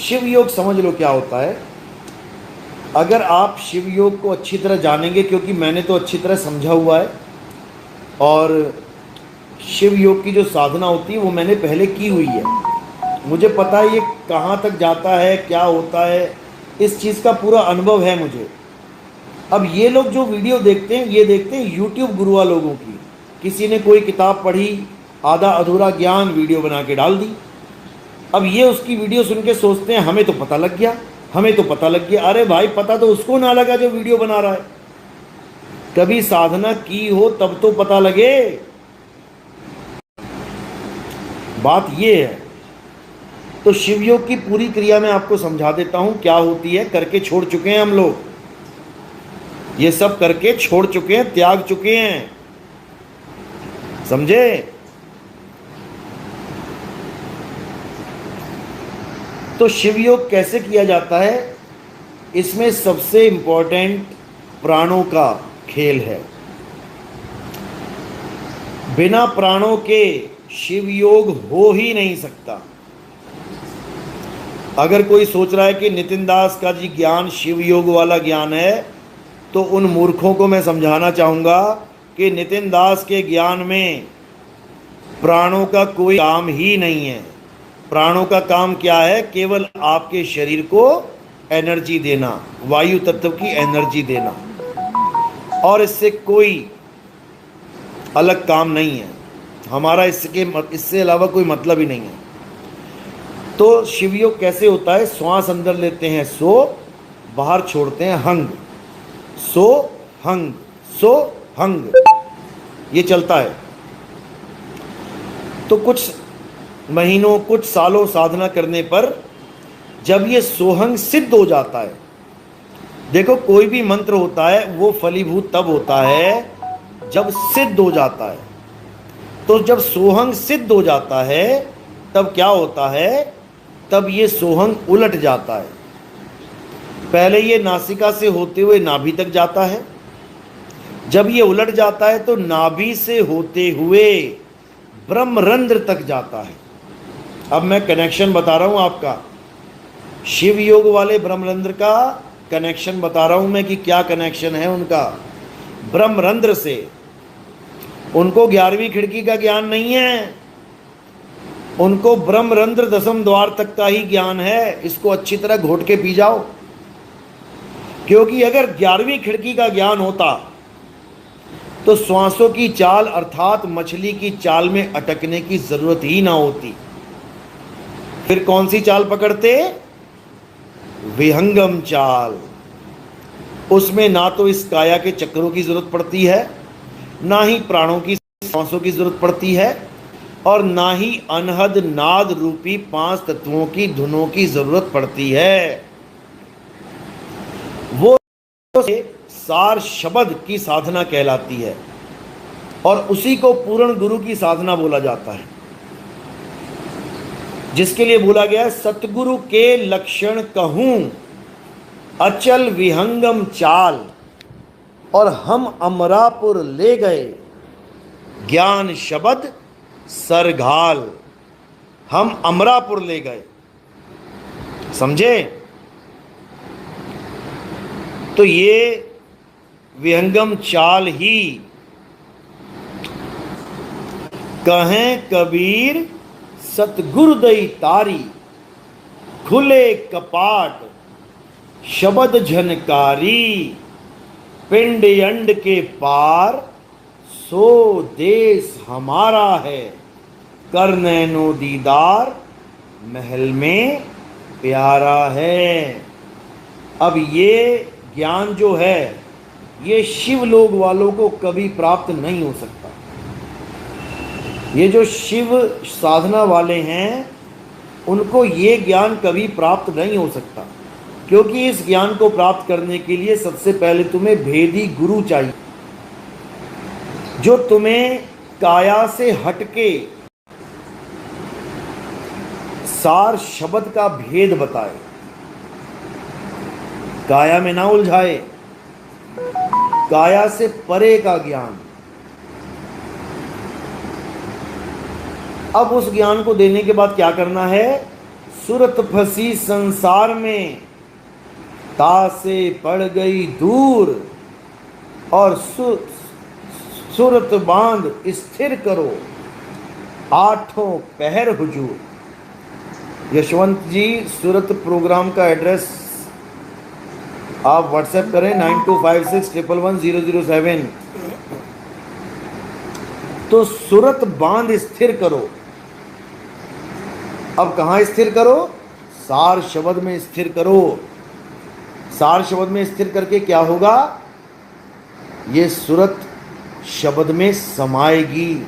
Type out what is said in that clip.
शिव योग समझ लो क्या होता है। अगर आप शिव योग को अच्छी तरह जानेंगे, क्योंकि मैंने तो अच्छी तरह समझा हुआ है, और शिव योग की जो साधना होती है वो मैंने पहले की हुई है, मुझे पता है ये कहाँ तक जाता है, क्या होता है, इस चीज़ का पूरा अनुभव है मुझे। अब ये लोग जो वीडियो देखते हैं, ये देखते हैं यूट्यूब गुरुआ लोगों की, किसी ने कोई किताब पढ़ी, आधा अधूरा ज्ञान वीडियो बना के डाल दी। अब ये उसकी वीडियो सुन के सोचते हैं हमें तो पता लग गया, हमें तो पता लग गया। अरे भाई, पता तो उसको ना लगा जो वीडियो बना रहा है। कभी साधना की हो तब तो पता लगे, बात ये है। तो शिव योग की पूरी क्रिया मैं आपको समझा देता हूं क्या होती है। करके छोड़ चुके हैं हम लोग, ये सब करके छोड़ चुके हैं, त्याग चुके हैं, समझे। तो शिव योग कैसे किया जाता है, इसमें सबसे इंपॉर्टेंट प्राणों का खेल है। बिना प्राणों के शिव योग हो ही नहीं सकता। अगर कोई सोच रहा है कि नितिन दास का जी ज्ञान शिव योग वाला ज्ञान है, तो उन मूर्खों को मैं समझाना चाहूँगा कि नितिन दास के ज्ञान में प्राणों का कोई काम ही नहीं है। प्राणों का काम क्या है? केवल आपके शरीर को एनर्जी देना, वायु तत्व की एनर्जी देना, और इससे कोई अलग काम नहीं है हमारा, इससे अलावा कोई मतलब ही नहीं है। तो शिव योग कैसे होता है? श्वास अंदर लेते हैं सो, बाहर छोड़ते हैं हंग, सो हंग, सो हंग, ये चलता है। तो कुछ महीनों, कुछ सालों साधना करने पर जब ये सोहंग सिद्ध हो जाता है, देखो कोई भी मंत्र होता है वो फलीभूत तब होता है जब सिद्ध हो जाता है। तो जब सोहंग सिद्ध हो जाता है तब क्या होता है? तब ये सोहंग उलट जाता है। पहले ये नासिका से होते हुए नाभि तक जाता है, जब ये उलट जाता है तो नाभि से होते हुए ब्रह्मरंध्र तक जाता है। अब मैं कनेक्शन बता रहा हूं आपका, शिव योग वाले ब्रह्मरंध्र का कनेक्शन बता रहा हूं मैं कि क्या कनेक्शन है उनका ब्रह्मरंध्र से। उनको 11वीं खिड़की का ज्ञान नहीं है, उनको ब्रह्मरंध्र दसम द्वार तक का ही ज्ञान है। इसको अच्छी तरह घोट के पी जाओ, क्योंकि अगर 11वीं खिड़की का ज्ञान होता तो श्वासों की चाल अर्थात मछली की चाल में अटकने की जरूरत ही ना होती। फिर कौन सी चाल पकड़ते? विहंगम चाल। उसमें ना तो इस काया के चक्रों की जरूरत पड़ती है, ना ही प्राणों की श्वासों की जरूरत पड़ती है, और ना ही अनहद नाद रूपी 5 तत्वों की धुनों की जरूरत पड़ती है। वो सार शब्द की साधना कहलाती है, और उसी को पूर्ण गुरु की साधना बोला जाता है, जिसके लिए बोला गया सतगुरु के लक्षण कहूं अचल विहंगम चाल, और हम अमरापुर ले गए ज्ञान शब्द सरघाल। हम अमरापुर ले गए, समझे। तो ये विहंगम चाल ही कहें कबीर सतगुरुदई तारी, खुले कपाट शब्द झनकारी, पिंड अंड के पार सो देश हमारा है, कर नैनो दीदार महल में प्यारा है। अब ये ज्ञान जो है ये शिव लोग वालों को कभी प्राप्त नहीं हो सकता। ये जो शिव साधना वाले हैं उनको ये ज्ञान कभी प्राप्त नहीं हो सकता, क्योंकि इस ज्ञान को प्राप्त करने के लिए सबसे पहले तुम्हें भेदी गुरु चाहिए, जो तुम्हें काया से हटके सार शब्द का भेद बताए, काया में ना उलझाए, काया से परे का ज्ञान। अब उस ज्ञान को देने के बाद क्या करना है? सूरत फंसी संसार में, ता से पड़ गई दूर, और सूरत बांध स्थिर करो, आठों पहर हुजूर। यशवंत जी, सूरत प्रोग्राम का एड्रेस आप व्हाट्सएप करें 9256111007। तो सूरत बांध स्थिर करो। अब कहां स्थिर करो? सार शब्द में स्थिर करो। सार शब्द में स्थिर करके क्या होगा? ये सूरत शब्द में समाएगी।